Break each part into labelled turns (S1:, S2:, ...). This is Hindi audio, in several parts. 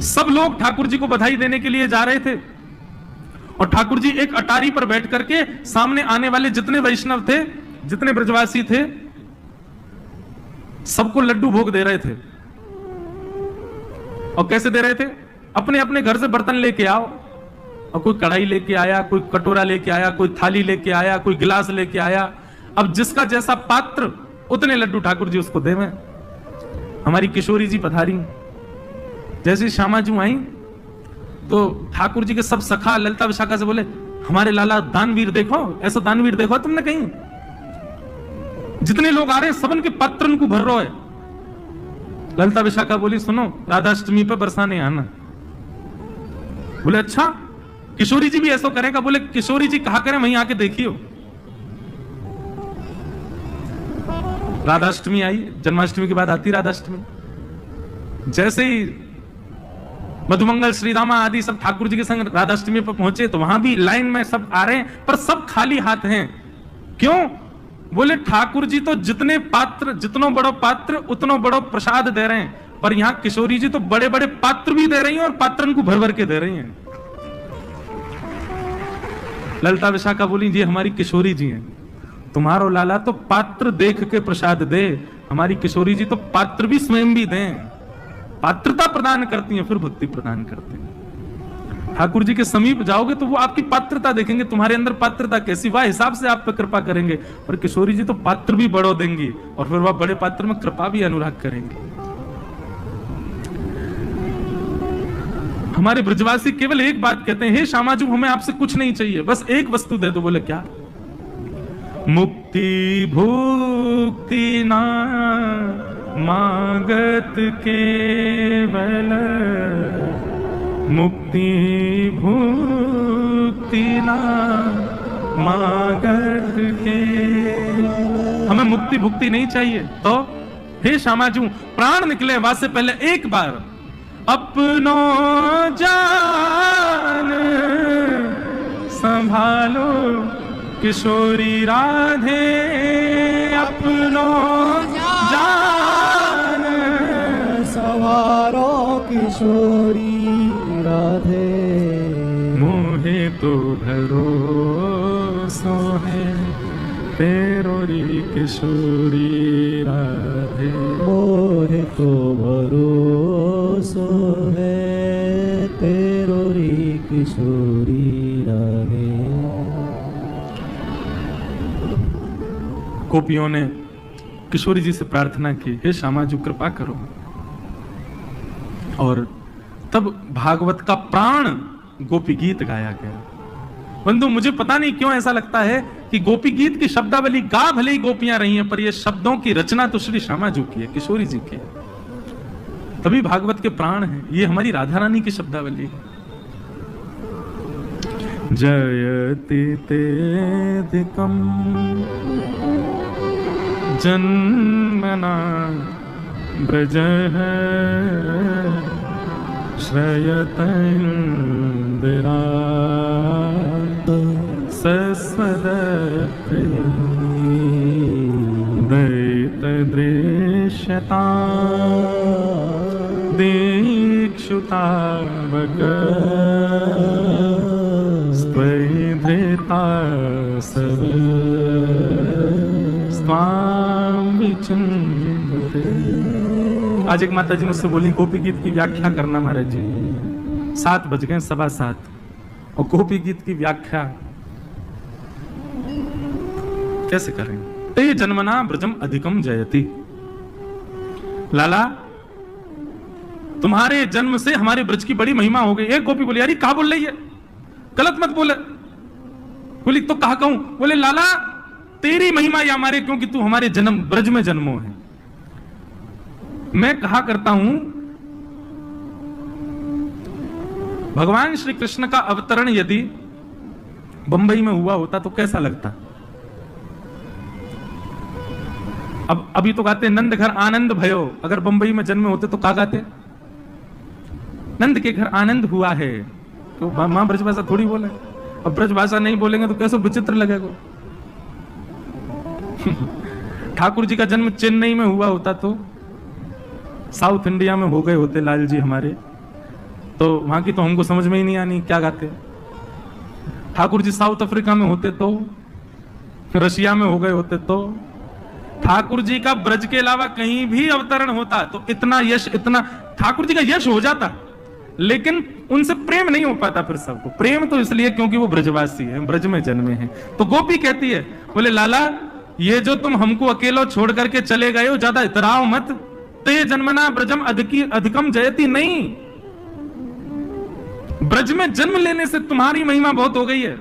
S1: सब लोग ठाकुर जी को बधाई देने के लिए जा रहे थे और ठाकुर जी एक अटारी पर बैठ करके सामने आने वाले जितने वैष्णव थे, जितने ब्रजवासी थे, सबको लड्डू भोग दे रहे थे। और कैसे दे रहे थे? अपने अपने घर से बर्तन लेके आओ, और कोई कढ़ाई लेके आया, कोई कटोरा लेके आया, कोई थाली लेके आया, कोई गिलास लेके आया। अब जिसका जैसा पात्र उतने लड्डू ठाकुर जी उसको देवे। हमारी किशोरी जी पधारी, जैसे श्यामा जी आई तो ठाकुर जी के सब सखा ललिता विशाखा से बोले, हमारे लाला दानवीर देखो, ऐसा दानवीर देखो तुमने कहीं? जितने लोग आ रहे हैं सबन के पात्र को भर रहा है। ललिता विशाखा बोली, सुनो राधाष्टमी पे बरसाने आना। बोले अच्छा, किशोरी जी भी ऐसा करेगा? बोले किशोरी जी कहा करें, वहीं आके देखियो। राधाष्टमी आई, जन्माष्टमी के बाद आती राधाष्टमी। जैसे ही मधुमंगल श्रीरामा आदि सब ठाकुर जी के संग राधाष्टमी पर पहुंचे तो वहां भी लाइन में सब आ रहे हैं, पर सब खाली हाथ हैं। क्यों? बोले ठाकुर जी तो जितने पात्र, जितनो बड़ो पात्र उतनो बड़ो प्रसाद दे रहे हैं, पर यहाँ किशोरी जी तो बड़े बड़े पात्र भी दे रही हैं और पात्रन को भर भर के दे रही हैं। ललिता विशाखा बोली, जी हमारी किशोरी जी हैं, तुम्हारो लाला तो पात्र देख के प्रसाद दे, हमारी किशोरी जी तो पात्र भी स्वयं भी दें। पात्रता प्रदान करती हैं, फिर भक्ति प्रदान करती हैं। ठाकुर जी के समीप जाओगे तो वो आपकी पात्रता देखेंगे, तुम्हारे अंदर पात्रता कैसी, वह हिसाब से आप पे कृपा करेंगे। पर किशोरी जी तो पात्र भी बड़ो देंगी और फिर वह बड़े पात्र में कृपा भी अनुराग करेंगे। हमारे ब्रजवासी केवल एक बात कहते हैं, हे श्यामा जी हमें आपसे कुछ नहीं चाहिए, बस एक वस्तु दे दो। बोले क्या? मुक्ति भुक्ति ना मांगत केवल, मुक्ति भुक्ति ना मांगत के। हमें मुक्ति भुक्ति नहीं चाहिए, तो हे श्यामा जी प्राण निकले वासे पहले एक बार अपनो जान संभालो किशोरी राधे, अपनो जान
S2: संवारो किशोरी राधे।
S1: मोहे तो भरोसो है तेरोरी किशोरी राधे,
S2: मोहे तो भरोसो है तेरोरी किशोरी राधे।
S1: गोपियों ने किशोरी जी से प्रार्थना की, हे श्यामा जी कृपा करो। और तब भागवत का प्राण गोपी गीत गाया गया। बंधु मुझे पता नहीं क्यों ऐसा लगता है कि गोपी गीत की शब्दावली गा भले ही गोपियां रही हैं, पर ये शब्दों की रचना तो श्री श्यामा जी की है, किशोरी जी की है। तभी भागवत के प्राण है, ये हमारी राधा रानी की शब्दावली है। जयति तेधिकम जन्मना ब्रज श्रयत इंदिरा सस्वद दैत दृश्यता दीक्षुता धृता सब आज एक माता जी मुझसे बोली गोपी गीत की व्याख्या करना महाराज जी। 7 बज गए, 7:15 और गोपी गीत की व्याख्या कैसे करें? ते जन्मना ब्रजम अधिकम जयति। लाला तुम्हारे जन्म से हमारे ब्रज की बड़ी महिमा हो गई। एक गोपी बोली, यार क्या बोल रही है, गलत मत बोले। बोली तो कहा कहूं? बोले लाला तेरी महिमा या हमारे, क्योंकि तू हमारे जन्म ब्रज में जन्मो है। मैं कहा करता हूं भगवान श्री कृष्ण का अवतरण यदि बंबई में हुआ होता तो कैसा लगता? अब अभी तो गाते नंद घर आनंद भयो, अगर बंबई में जन्मे होते तो क्या गाते? नंद के घर आनंद हुआ है। तो मां ब्रजभाषा थोड़ी बोले, अब ब्रजभाषा नहीं बोलेंगे तो कैसे विचित्र लगेगा। ठाकुर जी का जन्म चेन्नई में हुआ होता तो साउथ इंडिया में हो गए होते लाल जी हमारे, तो वहां की तो हमको समझ में ही नहीं आनी क्या गाते। ठाकुर जी साउथ अफ्रीका में होते तो, रशिया में हो गए होते तो, ठाकुर जी का ब्रज के अलावा कहीं भी अवतरण होता तो इतना यश, इतना ठाकुर जी का यश हो जाता, लेकिन उनसे प्रेम नहीं हो पाता। फिर सबको प्रेम तो इसलिए क्योंकि वो ब्रजवासी है, ब्रज में जन्मे हैं। तो गोपी कहती है, बोले लाला ये जो तुम हमको अकेलो छोड़ करके चले गए हो, ज्यादा इतराओ मत। ते जन्मना ब्रजम अधिकम जयती, नहीं, ब्रज में जन्म लेने से तुम्हारी महिमा बहुत हो गई है।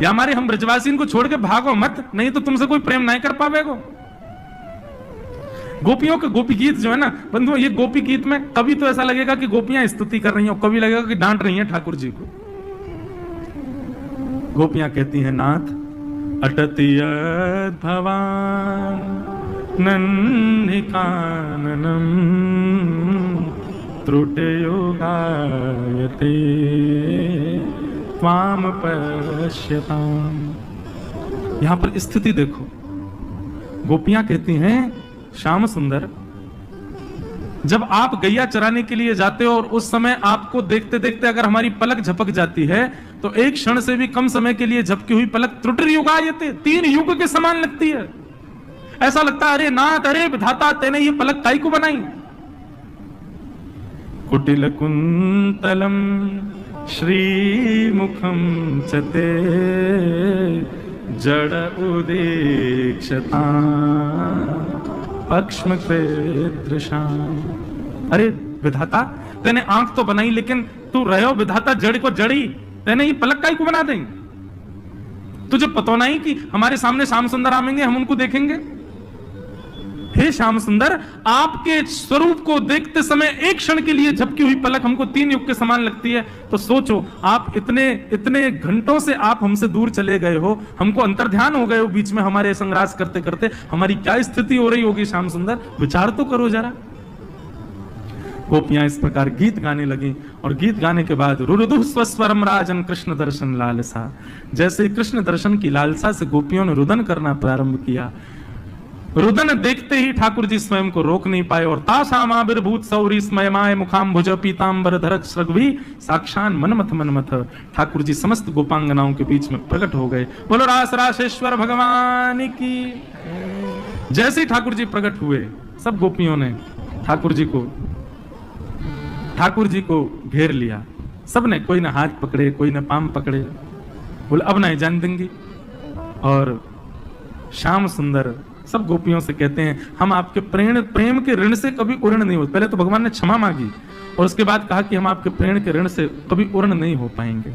S1: या हमारे हम ब्रजवासी को छोड़ के भागो मत, नहीं तो तुमसे कोई प्रेम नहीं कर पावेगो। गोपियों के गोपी गीत जो है ना बंधुओं, ये गोपी गीत में कभी तो ऐसा लगेगा कि गोपियां स्तुति कर रही हैं, कभी लगेगा कि डांट रही हैं ठाकुर जी को। गोपियां कहती हैं, नाथ अटतियत भवान नन्हिकाननम त्रुटयो गायते त्वाम पश्यताम। यहां पर स्थिति देखो, गोपियां कहती हैं, श्याम सुंदर जब आप गैया चराने के लिए जाते हो और उस समय आपको देखते देखते अगर हमारी पलक झपक जाती है तो एक क्षण से भी कम समय के लिए झपकी हुई पलक त्रुटियुगायते, 3 युग के समान लगती है। ऐसा लगता है अरे नाथ, अरे विधाता, तेने ये पलक काई को बनाई। कुटिल कुंतलम श्रीमुखम चते जड़ उदीक्षता पक्ष्म दृशाम। अरे विधाता, तेने आंख तो बनाई, लेकिन तू रहो विधाता जड़ को जड़ी, तेने ये पलक काई को बना देंगे? तुझे पता नहीं कि हमारे सामने श्याम सुंदर आएंगे, हम उनको देखेंगे? हे श्याम सुंदर, आपके स्वरूप को देखते समय एक क्षण के लिए झपकी हुई पलक हमको 3 युग के समान लगती है। तो सोचो, आप इतने घंटों से आप हमसे दूर चले गए हो, हमको अंतर्ध्यान हो गए हो बीच में हमारे संग्रास करते करते, हमारी क्या स्थिति हो रही होगी श्याम सुंदर, विचार तो करो जरा। गोपियां इस प्रकार गीत गाने लगी और गीत गाने के बाद रुरुदु स्वस्वरम राजन कृष्ण दर्शन लालसा। जैसे कृष्ण दर्शन की लालसा से गोपियों ने रुदन करना प्रारंभ किया, रुदन देखते ही ठाकुर जी स्वयं को रोक नहीं पाए और तासामाविर्भूत सौरी स्मयमाय मुखाम्भुज पीतांबर धरक श्रगवी साक्षान मनमथ मनमथ। ठाकुर जी समस्त गोपांगनाओं के बीच में प्रकट हो गए। बोलो रास रासेश्वर भगवान की। जैसे ही ठाकुर जी प्रकट हुए, सब गोपियों ने ठाकुर जी को घेर लिया। सबने, कोई ने हाथ पकड़े, कोई ने पाम पकड़े, बोले अब नहीं जान देंगी। और श्याम सुंदर सब गोपियों से कहते हैं, हम आपके प्रेम के ऋण से कभी उर्ण नहीं हो। पहले तो भगवान ने क्षमा मांगी और उसके बाद कहा कि हम आपके प्रेम के ऋण से कभी उर्ण नहीं हो पाएंगे।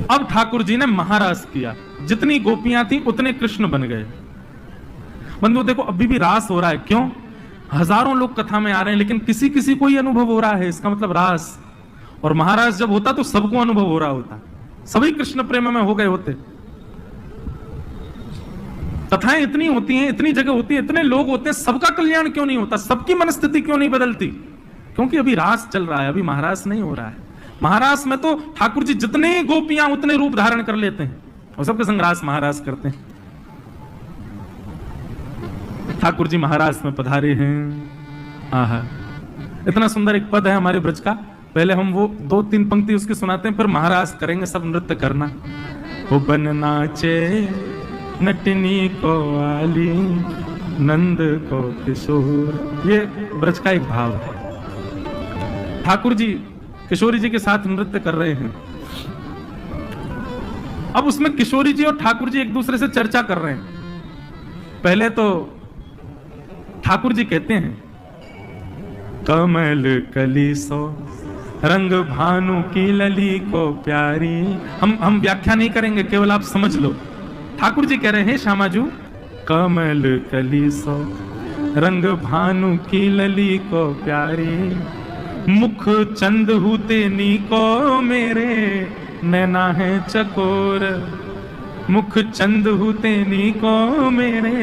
S1: अब ठाकुर जी ने महारास किया, जितनी गोपियां थी उतने कृष्ण बन गए। बंधु देखो, अभी भी रास हो रहा है। क्यों? हजारों लोग कथा में आ रहे हैं, लेकिन किसी किसी को ही अनुभव हो रहा है। इसका मतलब रास और महारास जब होता तो सबको अनुभव हो रहा होता, सभी कृष्ण प्रेम में हो गए होते। कथाएं इतनी होती हैं, इतनी जगह होती है, इतने लोग होते हैं, सबका कल्याण क्यों नहीं होता? सबकी मनस्थिति क्यों नहीं बदलती? क्योंकि अभी रास चल रहा है, अभी महारास नहीं हो रहा है। महारास में तो ठाकुर जी जितने गोपियां उतने रूप धारण कर लेते हैं और सबके संग रास महारास करते हैं। ठाकुर जी महारास में पधारे हैं। आहा, इतना सुंदर एक पद है हमारे ब्रज का। पहले हम वो 2-3 पंक्ति उसकी सुनाते हैं, फिर महारास करेंगे, सब नृत्य करना। वो बन नाचे नटनी को वाली नंद को किशोर, ये ब्रज का एक भाव है। ठाकुर जी किशोरी जी के साथ नृत्य कर रहे हैं। अब उसमें किशोरी जी और ठाकुर जी एक दूसरे से चर्चा कर रहे हैं। पहले तो ठाकुर जी कहते हैं, कमल कली सो रंग भानु की लली को प्यारी। हम व्याख्या नहीं करेंगे, केवल आप समझ लो। ठाकुर जी कह रहे हैं, श्यामाजू कमल कली सो रंग भानु की लली को प्यारी, मुख चंद हुते नी को मेरे नैना है चकोर, मुख चंद हुते नी को मेरे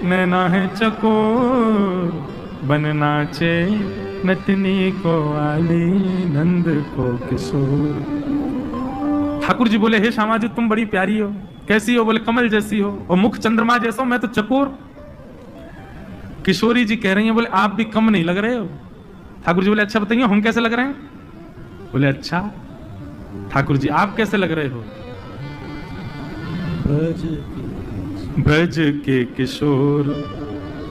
S1: नैना है चकोर, बन नाचे नटनी को आली नंद को किशोर। ठाकुर जी बोले, हे श्यामाजू तुम बड़ी प्यारी हो। कैसी हो? बोले कमल जैसी हो, और मुख चंद्रमा जैसा, मैं तो चकोर। किशोरी जी कह रही हैं, बोले आप भी कम नहीं लग रहे हो। ठाकुर जी बोले अच्छा बताइए हम कैसे लग रहे हैं? बोले अच्छा ठाकुर जी आप कैसे लग रहे हो? ब्रज के किशोर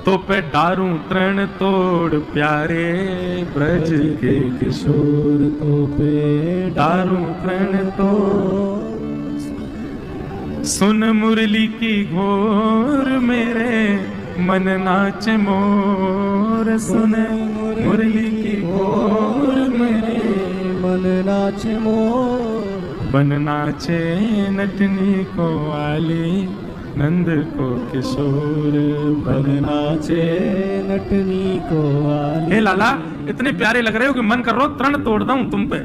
S1: तो पे डारूं तृण तोड़ प्यारे, ब्रज के किशोर तो पे डारूं तृण तोड़, सुन मुरली की घोर मेरे मन नाचे मोर, सुन मुरली की घोर मेरे
S2: मन नाचे मोर,
S1: बन नाचे नटनी को वाली नंद को किशोर,
S2: बन नाचे नटनी को वाली।
S1: हे लाला इतने प्यारे लग रहे हो कि मन कर रहा हो तृण तोड़ दूं तुम पे।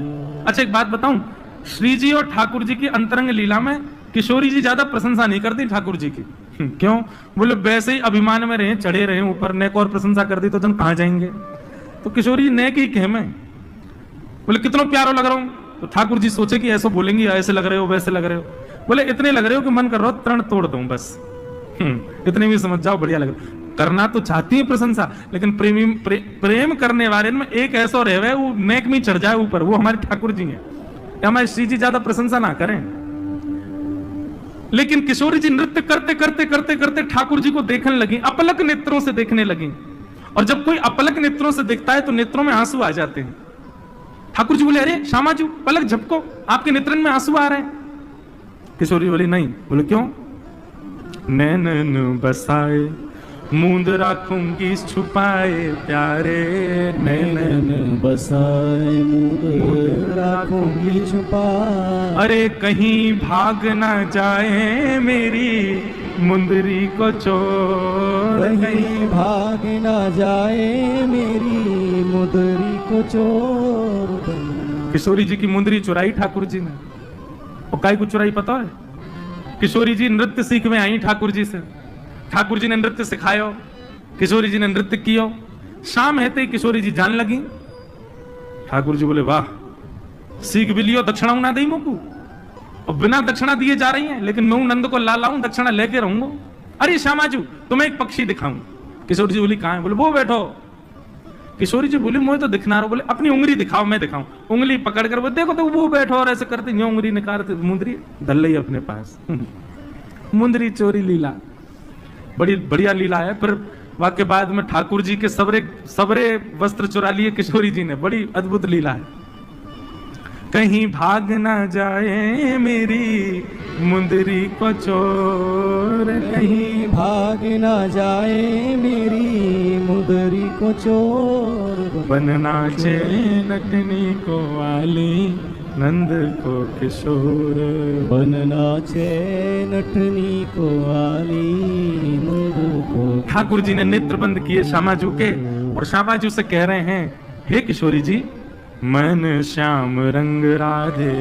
S1: अच्छा एक बात बताऊं, श्री जी और ठाकुर जी की अंतरंग लीला में किशोरी जी ज्यादा प्रशंसा नहीं करती ठाकुर जी की। क्यों? बोले वैसे ही अभिमान में रहे, चढ़े रहे ऊपर, नेक और प्रशंसा कर दी तो जन कहां जाएंगे। तो किशोरी जी नेक ही कहे में, बोले कितना प्यारो लग रहा हूं। तो ठाकुर जी सोचे कि ऐसा बोलेंगे, ऐसे लग रहे हो वैसे लग रहे हो। बोले इतने लग रहे हो कि मन कर रहा हो तृण तोड़ दूं बस। इतने भी समझ जाओ, बढ़िया लग रहा। करना तो चाहती है प्रशंसा, लेकिन प्रेम करने वाले में एक ऐसा रहे वो नेक में चढ़ जाए ऊपर, वो हमारे ठाकुर जी हैं। हमारे श्री जी ज्यादा प्रशंसा ना करें। लेकिन किशोरी जी नृत्य करते करते करते करते ठाकुर जी को देखने लगी, अपलक नेत्रों से देखने लगी। और जब कोई अपलक नेत्रों से देखता है तो नेत्रों में आंसू आ जाते हैं। ठाकुर जी बोले अरे श्यामाजू पलक झपको, आपके नेत्रन में आंसू आ रहे हैं। किशोरी बोली नहीं। बोले क्यों? नैनन बसाए मूंद राखूंगी छुपाए प्यारे,
S2: नैनन बसाए मूंद राखूंगी छुपाए।
S1: अरे कहीं भाग ना जाए मेरी मुंदरी को चोर,
S2: कहीं भाग ना जाए मेरी मुंदरी को चोर।
S1: किशोरी जी की मुंदरी चुराई ठाकुर जी ने। और काय को चुराई पता है? किशोरी जी नृत्य सीख में आई ठाकुर जी से, ठाकुर जी ने नृत्य सिखायो, किशोरी जी ने नृत्य कियो। शाम हेते ही किशोरी जी जान लगी। ठाकुर जी बोले वाह सीख भी लियो, दक्षिणा ना दी मुकू, और बिना दक्षिणा दिए जा रही हैं, लेकिन मैं नंद को ला लाऊं, दक्षिणा लेके रहूंगा। अरे श्यामाजू तुम्हें एक पक्षी दिखाऊं। किशोरी जी बोली कहां है? बोले वो बैठो। किशोरी जी बोली मुझे तो दिखना रहा। बोले अपनी उंगली दिखाओ, मैं दिखाऊं। उंगली पकड़ कर वो देखो तो वो बैठो और ऐसे करते यूं उंगली निकालते, मुंदरी धर ली अपने पास। मुंदरी चोरी लीला बड़ी बढ़िया लीला है। फिर वाक्य बाद में ठाकुर जी के सबरे वस्त्र चुरा लिए किशोरी जी ने, बड़ी अद्भुत लीला है। कहीं भाग ना जाए मेरी मुंदरी को चोर,
S2: कहीं भाग ना जाए मेरी मुंदरी को चोर।
S1: बन नाचे नटनी को वाली नंद को किशोर,
S2: बन नाचे नटनी को वाली नंद को।
S1: ठाकुर जी ने नेत्र बंद किए श्यामाजू के, और श्यामाजू से कह रहे हैं हे किशोरी जी मन श्याम रंग राधे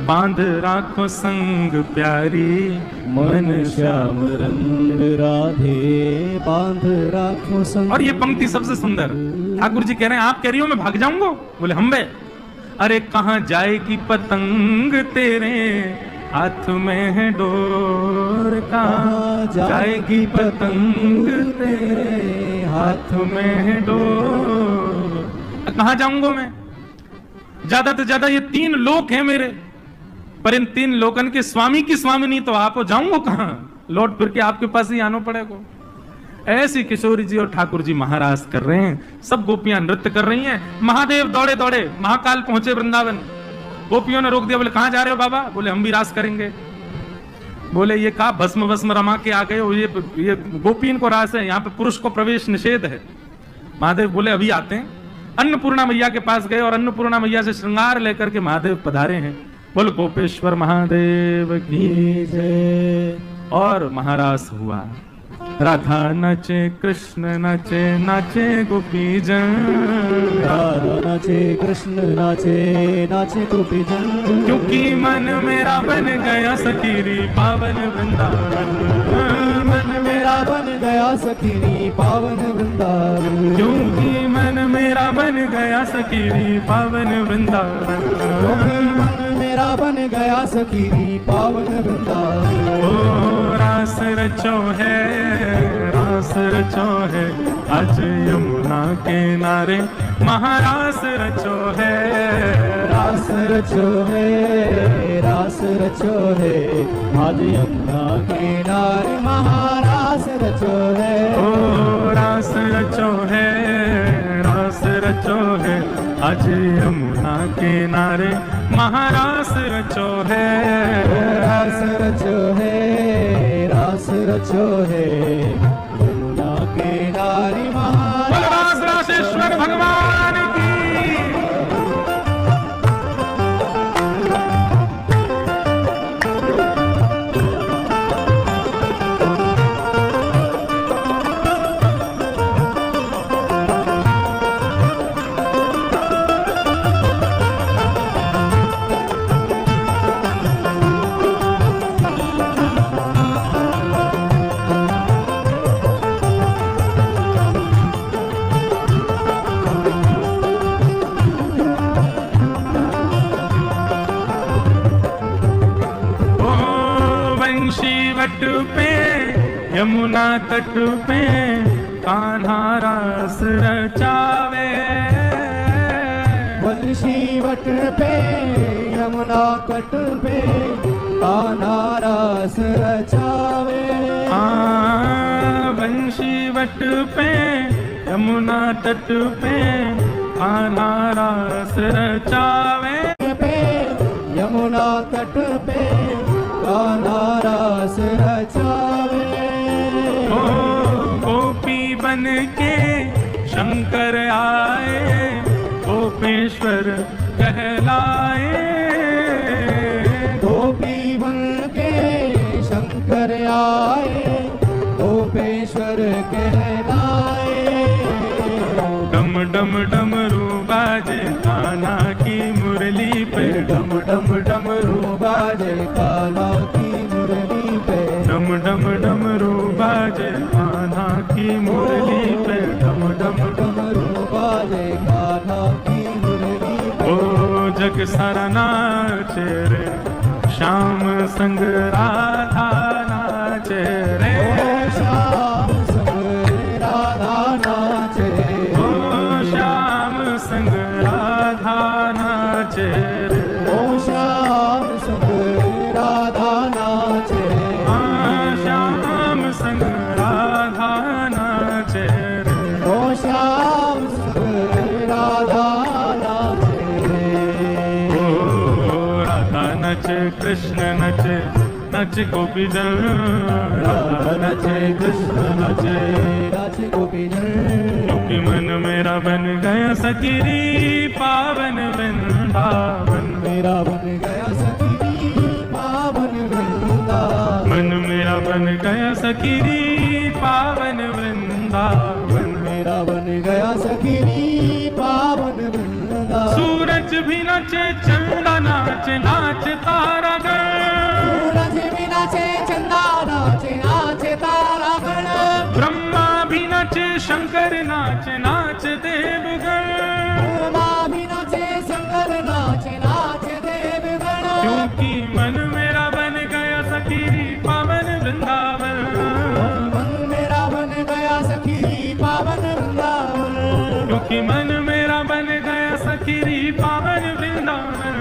S1: बांध राखो संग प्यारी,
S2: मन श्याम रंग राधे बांध राखो संग।
S1: और ये पंक्ति सबसे सुंदर। ठाकुर जी कह रहे हैं आप कह रही हो मैं भाग जाऊंगा? बोले हम बे अरे कहां जाएगी पतंग तेरे हाथ में है डोर, कहां जाएगी पतंग तेरे हाथ में है डोर। कहां जाऊंगा मैं? ज्यादा से ज्यादा ये 3 लोक हैं मेरे, पर इन 3 लोकन के स्वामी की स्वामिनी तो आप हो, जाऊंगा कहां? लौट फिर के आपके पास ही आना पड़ेगा। ऐसी किशोरी जी और ठाकुर जी महाराज कर रहे हैं, सब गोपियां नृत्य कर रही हैं। महादेव दौड़े दौड़े महाकाल पहुंचे वृंदावन। गोपियों ने रोक दिया, बोले कहां जा रहे हो बाबा? बोले हम भी रास करेंगे। बोले ये कहा भस्म भस्म रमा के आ गए हो, ये गोपीन को रास है, यहाँ पे पुरुष को प्रवेश निषेध है। महादेव बोले अभी आते हैं। अन्नपूर्णा मैया के पास गए और अन्नपूर्णा मैया से श्रृंगार लेकर के महादेव पधारे हैं। बोल गोपेश्वर महादेव की जय। और महारास हुआ। राधा नचे कृष्ण नचे, नाचे गोपी जन,
S2: राधा नाचे कृष्ण नाचे, नाचे गोपी जन।
S1: क्योंकि मन मेरा बन गया सखीरी पावन वृंदावन,
S2: मन मेरा बन गया सखीरी पावन वृंदावन।
S1: क्योंकि मन मेरा बन गया सखीरी पावन वृंदावन।
S2: मन मेरा बन गया सखी पावन वृंदावन।
S1: ओ रास रचो है, रास रचो है, आज यमुना के नारे महारास रचो है।
S2: रास रचो है, रास रचो है, आज यमुना किनारे महारास रचो है।
S1: ओ रास रचो है, रास रचो है, आज यमुना के नारे महारास रचो है।
S2: रास रचो है, रास रचो है, यमुना किनारे
S1: बलराज रासेश्वर भगवान की। वट पे यमुना तट पे कान्हा रास रचावे।
S2: बंशी वट पे यमुना तट पे कान्हा रास रचावे।
S1: बंशी वट पे यमुना तट पे कान्हा रास रचावे।
S2: यमुना तट पे कान्हा रास रचावे।
S1: ओ गोपी बन के शंकर आए, गोपेश्वर कहलाए।
S2: गोपी बन के शंकर आए, गोपेश्वर कहलाए।
S1: डम डम डमरू बाजे कान्हा की मुरली पे।
S2: डम डम डमरू बाजे कान्हा की मुरली पे।
S1: डम डम डमरू बाजे कान्हा की मुरली पे।
S2: डम डम डमरू बाजे कान्हा की मुरली पे।
S1: ओ जग सारा नाचे रे, श्याम संग राधा नाचे रे।
S2: श्याम संग राधा नाचे।
S1: श्याम संग राधा नाचे रे।
S2: ओ श्याम संग राधा नाचे।
S1: श्याम संग राधा नाचे रे।
S2: ओ श्याम संग राधा नाचे।
S1: ओ राधा नचे कृष्ण नचे, नच गोपी जन।
S2: राधा नचे कृष्ण नचे, नाच गोपी जन।
S1: क्योंकि मन मेरा बन गया सखी पावन वृंदावन।
S2: मेरा बन गया सखी पावन वृंदावन।
S1: मन मेरा बन गया सखी पावन वृंदावन।
S2: मेरा बन गया सखी पावन वृंदावन।
S1: सूरज भी नाचे चंदा नाचे, नाच तारा गण।
S2: सूरज भी नाचे चंदा नाचे, नाचे तारा गण।
S1: ब्रह्मा भी नाचे शंकर नाचे, नाच देवगण।
S2: ब्रह्मा भी नाचे शंकर नाचे, नाच देवगण।
S1: क्योंकि मन मेरा बन गया सखी पावन वृंदावन।
S2: मन मेरा बन गया सखी पावन वृंदावन।
S1: क्योंकि मन मेरा बन गया सखी पावन वृंदावन।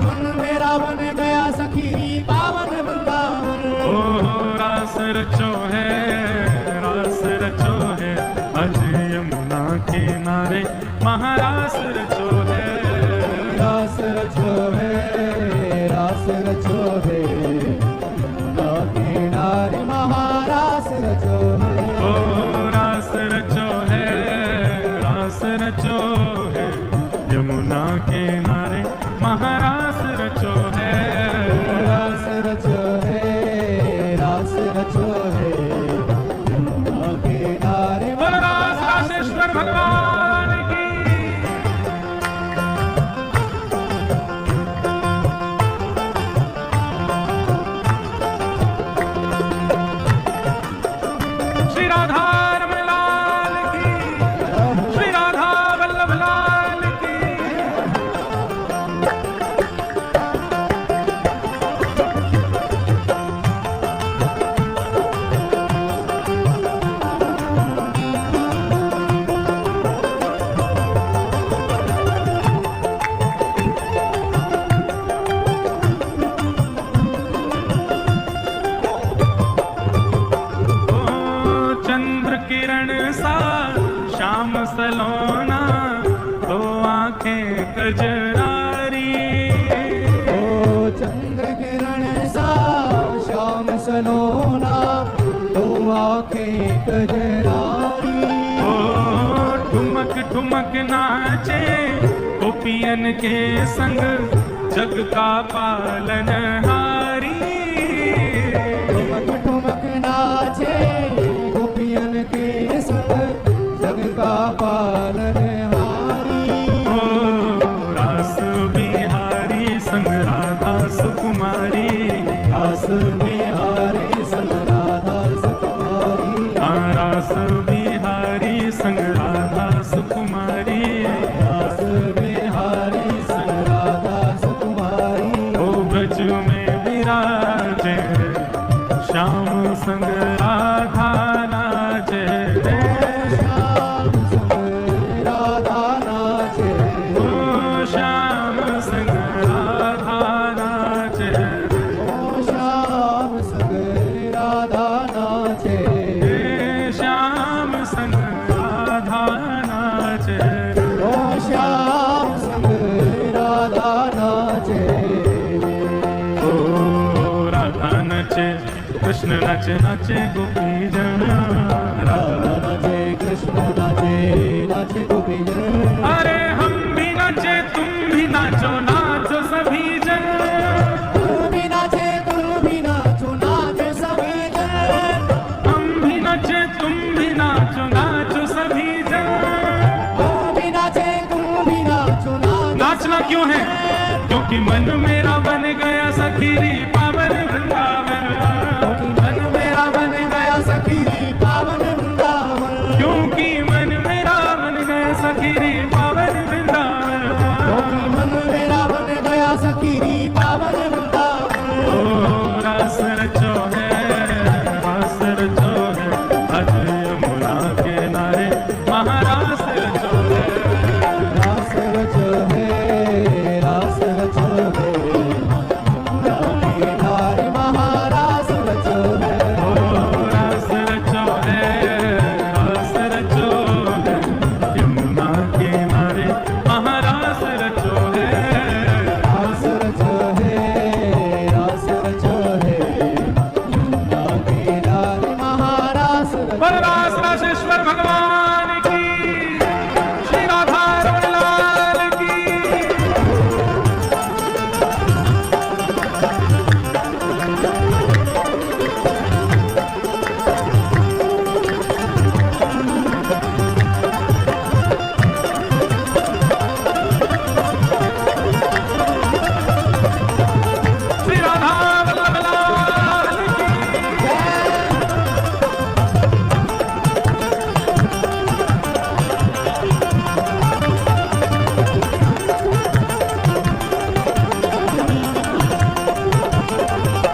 S2: मन मेरा बन गया सखी पावन वृंदावन।
S1: ओ रास रचो है, रास रचो है, आज यमुना किनारे महारास रचो है।
S2: रास रचो है, रास रचो है, यमुना किनारे महारास रचो है।
S1: ओ रास रचो है, रास रचो है, यमुना किनारे महारास रचो है।
S2: रास रचो है, रास रचो है, यमुना किनारे
S1: बलराज रासेश्वर भगवान की। श्री राधा रमण लाल की, श्री राधा वल्लभ लाल की। सा श्याम सलोना, दो आंखें कजरारी।
S2: ओ चंद्र किरण सा श्याम सलोना, दो आंखें कजरारी।
S1: ओ ठुमक ठुमक नाचे गोपियन के संग, जग का पालनहारी।
S2: ठुमक ठुमक नाचे गोपियन के संग, जग का पालनहारी।
S1: ओ रास बिहारी संग राधा सुकुमारी,
S2: रास बिहारी संग राधा सुकुमारी।
S1: रास बिहारी संग राधा सुकुमारी।
S2: रास बिहारी संग राधा सुकुमारी।
S1: ओ ब्रज में विराजे श्याम संग राधा नाचे।
S2: श्याम संग राधा नाचे।
S1: ओ श्याम संग राधा नाचे।
S2: ओ श्याम संग राधा नाचे।
S1: श्याम संग राधा नाचे।
S2: ओ श्याम संग राधा नाचे।
S1: ओ राधा नाचे, कृष्ण नाचे, नाचे गोपी जन।
S2: राधा नाचे, कृष्ण नाचे, नाचे गोपी जन।
S1: अरे हम भी नाचे, तुम भी नाचो, नाचो सभी जन।
S2: तुम भी नाचे, तुम भी नाचो, नाचो सभी जन।
S1: हम भी नाचे, तुम भी नाचो, नाचो सभी जन।
S2: तुम भी नाचे, तुम भी नाचो, नाचो।
S1: नाचना क्यों है? क्योंकि मन मेरा बन गया सखीरी पावन वृंदावन।
S2: मन मेरा बन गया सखीरी पावन वृंदावन।
S1: क्योंकि मन मेरा बन गया सखीरी पावन वृंदावन।
S2: क्योंकि मन मेरा बन गया सखीरी पावन वृंदावन।
S1: ओ रास रचो है, रास रचो है, अज यमुना के नारे महारास रचो है।
S2: रास रचो है, रास रचो है, यमुना के नारे महारास रचो है।
S1: ओ रास रचो है, रास रचो है, यमुना के नारे महारास रचो है।
S2: रास रचो है, रास रचो है, यमुना के नारे महारास रचो है।
S1: बलरास राजेश्वर भगवान की, श्री राधा रमण लाल की। श्री राधा वल्लभ लाल की।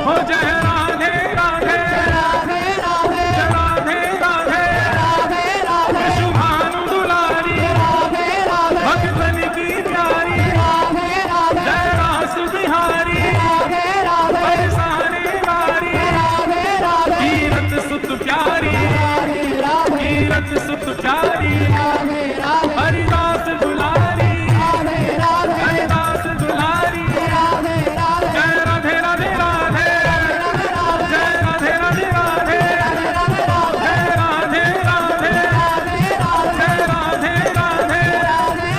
S1: हो जय राधे राधे,
S2: राधे राधे,
S1: राधे राधे,
S2: राधे राधे,
S1: शुभानु दुलारी,
S2: राधे राधे,
S1: भक्तन की प्यारी,
S2: राधे राधे,
S1: जय रास बिहारी,
S2: राधे राधे,
S1: बरसाने वारी,
S2: राधे राधे,
S1: कीरत सुत प्यारी,
S2: राधे राधे,
S1: कीरत सुत प्यारी,
S2: राधे राधे,
S1: हरिदास दुलारी,
S2: राधे राधे,
S1: हरिदास दुलारी।
S2: राधे राधे,
S1: जय राधे राधे राधे, जय राधे राधे राधे, जय राधे राधे, जय राधे राधे।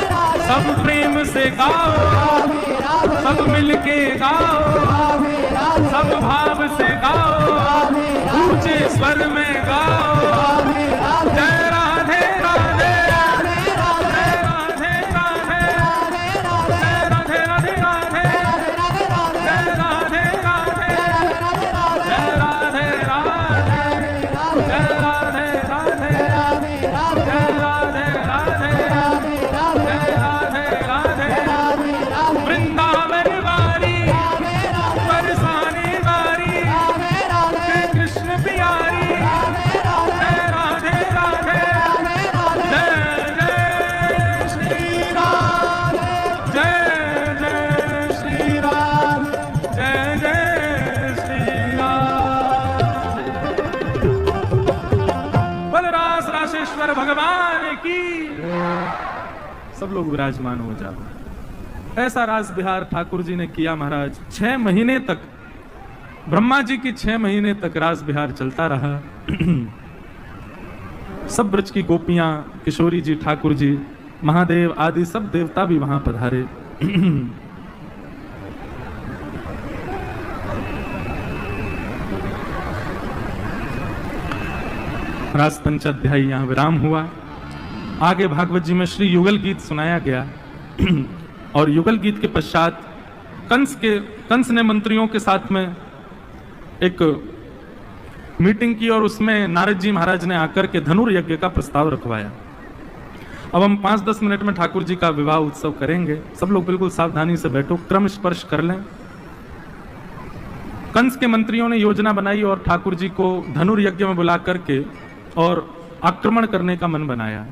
S1: सब प्रेम से गाओ, सब मिलके गाओ, सब भाव से गाओ, ऊंचे स्वर में गाओ। जय राधे राधे, जय राधे राधे, जय राधे राधे राधे, जय राधे राधे, जय राधे राधे, जय राधे राधे, जय राधे राधे, जय राधे राधे। वृंदावन वारी, बरसाने वारी, कृष्ण प्यारी, भगवान की। सब लोग विराजमान हो जाओ। ऐसा रास बिहार ठाकुर जी ने किया महाराज। 6 महीने तक ब्रह्मा जी की 6 महीने तक रास बिहार चलता रहा। सब ब्रज की गोपियां, किशोरी जी, ठाकुर जी, महादेव आदि सब देवता भी वहां पधारे। रास पंचाध्यायी यहाँ विराम हुआ। आगे भागवत जी में श्री युगल गीत सुनाया गया और युगल गीत के पश्चात कंस ने मंत्रियों के साथ में एक मीटिंग की और उसमें नारद जी महाराज ने आकर के धनुर्यज्ञ का प्रस्ताव रखवाया। अब हम 5-10 मिनट में ठाकुर जी का विवाह उत्सव करेंगे। सब लोग बिल्कुल सावधानी से बैठो, क्रम स्पर्श कर लें। कंस के मंत्रियों ने योजना बनाई और ठाकुर जी को धनुर्यज्ञ में बुला करके और आक्रमण करने का मन बनाया।